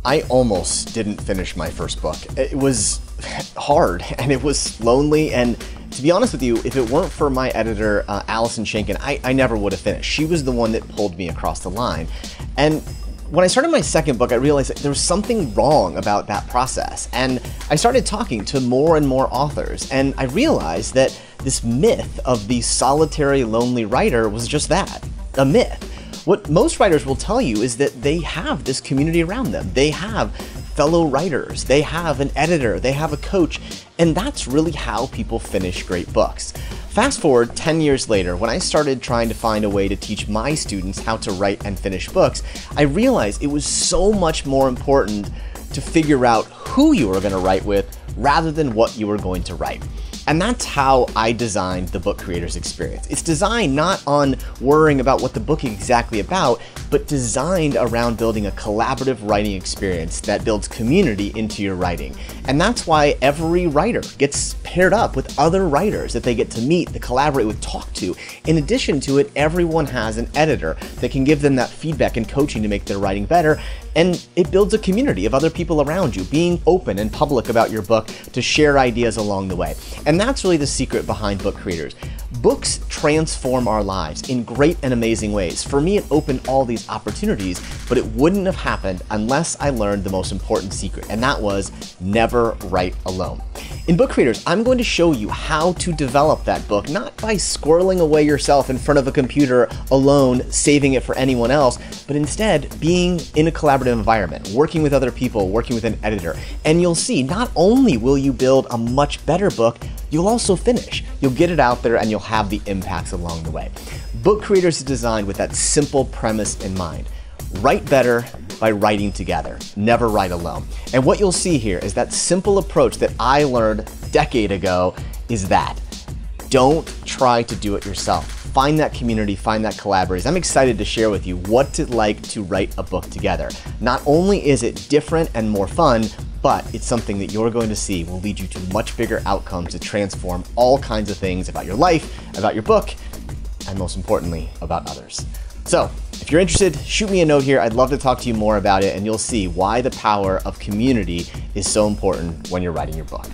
I almost didn't finish my first book. It was hard and it was lonely, and to be honest with you, if it weren't for my editor, Allison Shankin, I never would have finished. She was the one that pulled me across the line. And when I started my second book, I realized that there was something wrong about that process. And I started talking to more and more authors, and I realized that this myth of the solitary, lonely writer was just that, a myth. What most writers will tell you is that they have this community around them. They have fellow writers, they have an editor, they have a coach, and that's really how people finish great books. Fast forward 10 years later, when I started trying to find a way to teach my students how to write and finish books, I realized it was so much more important to figure out who you were going to write with rather than what you were going to write. And that's how I designed the Book Creators Experience. It's designed not on worrying about what the book is exactly about, but designed around building a collaborative writing experience that builds community into your writing. And that's why every writer gets paired up with other writers that they get to meet, to collaborate with, talk to. In addition to it, everyone has an editor that can give them that feedback and coaching to make their writing better. And it builds a community of other people around you, being open and public about your book to share ideas along the way. And that's really the secret behind Book Creators. Books transform our lives in great and amazing ways. For me, it opened all these opportunities, but it wouldn't have happened unless I learned the most important secret, and that was never write alone. In Book Creators, I'm going to show you how to develop that book, not by squirreling away yourself in front of a computer alone, saving it for anyone else, but instead being in a collaborative environment, working with other people, working with an editor. And you'll see, not only will you build a much better book, you'll also finish. You'll get it out there and you'll have the impacts along the way. Book Creators is designed with that simple premise in mind. Write better by writing together, never write alone. And what you'll see here is that simple approach that I learned a decade ago is that. Don't try to do it yourself. Find that community, find that collaborators. I'm excited to share with you what it's like to write a book together. Not only is it different and more fun, but it's something that you're going to see will lead you to much bigger outcomes to transform all kinds of things about your life, about your book, and most importantly, about others. So, if you're interested, shoot me a note here. I'd love to talk to you more about it, and you'll see why the power of community is so important when you're writing your book.